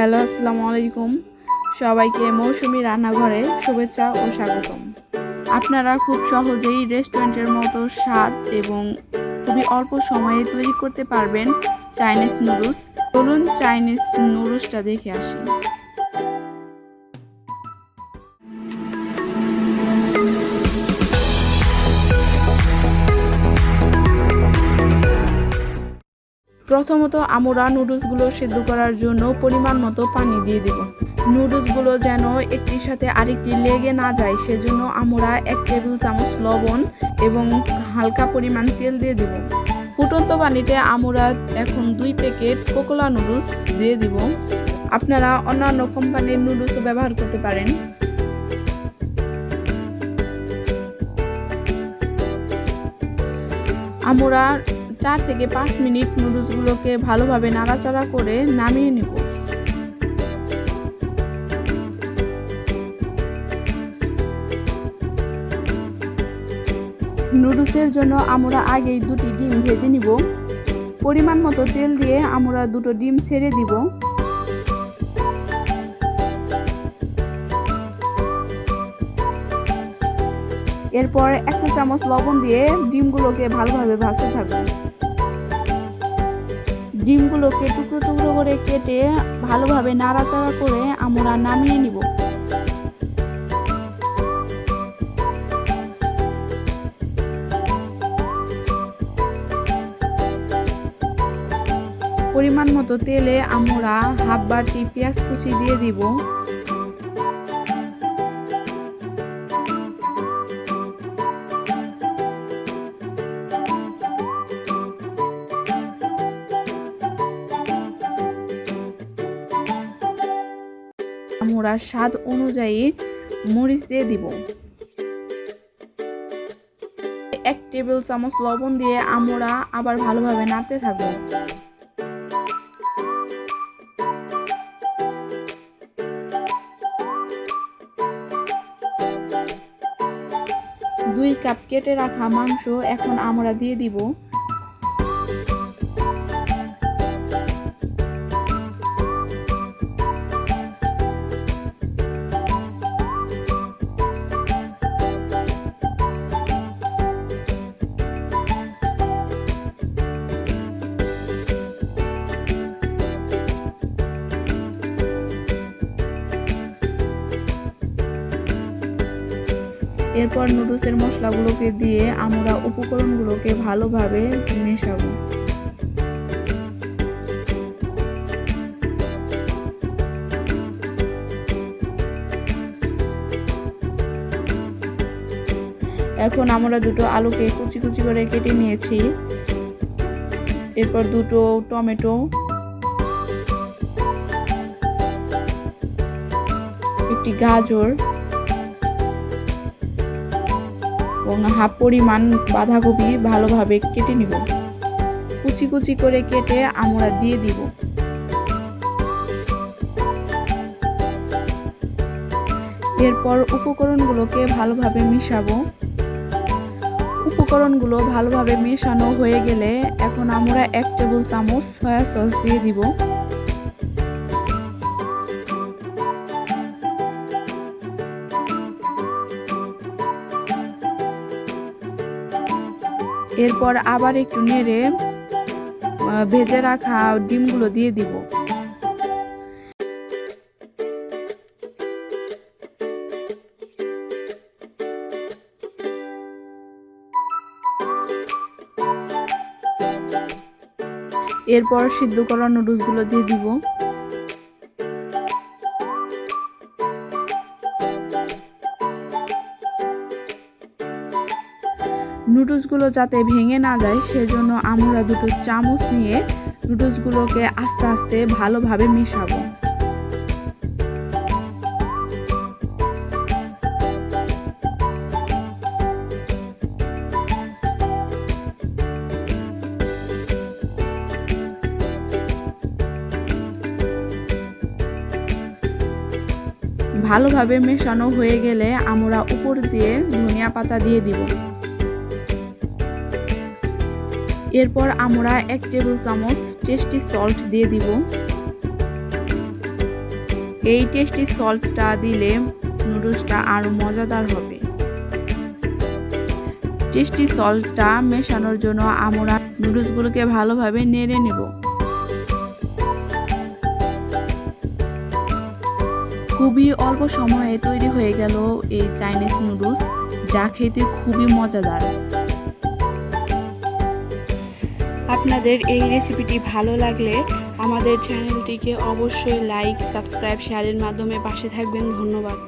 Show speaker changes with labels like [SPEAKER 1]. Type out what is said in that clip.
[SPEAKER 1] Hello, আসসালামু আলাইকুম। সবাইকে মৌসুমী রান্নাঘরে শুভেচ্ছা ও স্বাগতম। আপনারা খুব সহজেই রেস্টুরেন্টের মতো স্বাদ এবং খুবই অল্প সময়ে তৈরি করতে পারবেন চাইনিজ নুডলস। চলুন চাইনিজ নুডলসটা দেখে আসি। প্রথমত আমরা নুডলসগুলো সিদ্ধ করার জন্য পরিমাণ মতো পানি দিয়ে দেব। নুডলসগুলো যেন একটির সাথে আরেকটি লেগে না যায় সেজন্য আমরা 1 টেবিল চামচ লবণ এবং হালকা পরিমাণ তেল দিয়ে দেব। ফুটন্ত পানিতে আমরা এখন 2 প্যাকেট কোকোলা নুডলস দিয়ে দিব। আপনারা অন্যান্য কোম্পানির নুডলসও ব্যবহার করতে পারেন। আমরা 4 থেকে 5 মিনিট নুডলসগুলোকে ভালোভাবে নাড়াচাড়া করে নামিয়ে নেব। নুডলসের জন্য আমরা আগেই 2টি ডিম ভেজে নিব। পরিমাণ মতো তেল দিয়ে আমরা 2টো ডিম ছেড়ে দিব। এরপর 1 চা চামচ লবণ দিয়ে ডিমগুলোকে ভালোভাবে ভাজতে থাকব। ডিমগুলোকে টুকরো টুকরো করে কেটে ভালোভাবে নাড়াচাড়া করে আমরা নামিয়ে নিব। পরিমাণ মতো তেলে আমরা হাফ বাটি পেঁয়াজ কুচি দিয়ে দিব। আমরা স্বাদ অনুযায়ী মরিচ দিয়ে দিব। 1 টেবিল চামচ লবণ দিয়ে আমরা আবার ভালোভাবে নাড়তে থাকব। দুই কাপ কেটে রাখা মাংস এখন আমরা দিয়ে দিব। এরপর নুডলসের মশলাগুলোকে দিয়ে আমরা উপকরণগুলোকে ভালোভাবে মেশাবো। এখন আমরা 2টো আলুকে কুচি কুচি করে কেটে নিয়েছি। এরপর 2টো টমেটো, একটি গাজর এবং হাফ পরিমাণ বাঁধাকপি ভালোভাবে কেটে নিব। কুচি কুচি করে কেটে আমরা দিয়ে দিব। এরপর উপকরণগুলোকে ভালোভাবে মিশাবো। উপকরণগুলো ভালোভাবে মেশানো হয়ে গেলে এখন আমরা 1 টেবিল চামচ সয়া সস দিয়ে দিব। এরপর আবার একটু নেড়ে ভেজে রাখা ডিমগুলো দিয়ে দিব। এরপর সিদ্ধ করা নুডলসগুলো দিয়ে দিব। নুডলসগুলো যাতে ভেঙে না যায় সেজন্য আমরা 2টো চামচ নিয়ে নুডলসগুলোকে আস্তে আস্তে ভালোভাবে মেশাবো। ভালোভাবে মেশানো হয়ে গেলে আমরা উপর দিয়ে ধনিয়া পাতা দিয়ে দিব। এরপর আমরা 1 টেবিল চামচ টেস্টি সল্ট দিয়ে দিব। এই টেস্টি সল্টটা দিলে নুডলসটা আরও মজাদার হবে। টেস্টি সল্টটা মেশানোর জন্য আমরা নুডলসগুলোকে ভালোভাবে নেড়ে নেব। খুবই অল্প সময়ে তৈরি হয়ে গেল এই চাইনিজ নুডলস, যা খেতে খুবই মজাদার। আপনাদের এই রেসিপিটি ভালো লাগলে আমাদের চ্যানেলটিকে অবশ্যই লাইক, সাবস্ক্রাইব, শেয়ারের মাধ্যমে পাশে থাকবেন। ধন্যবাদ।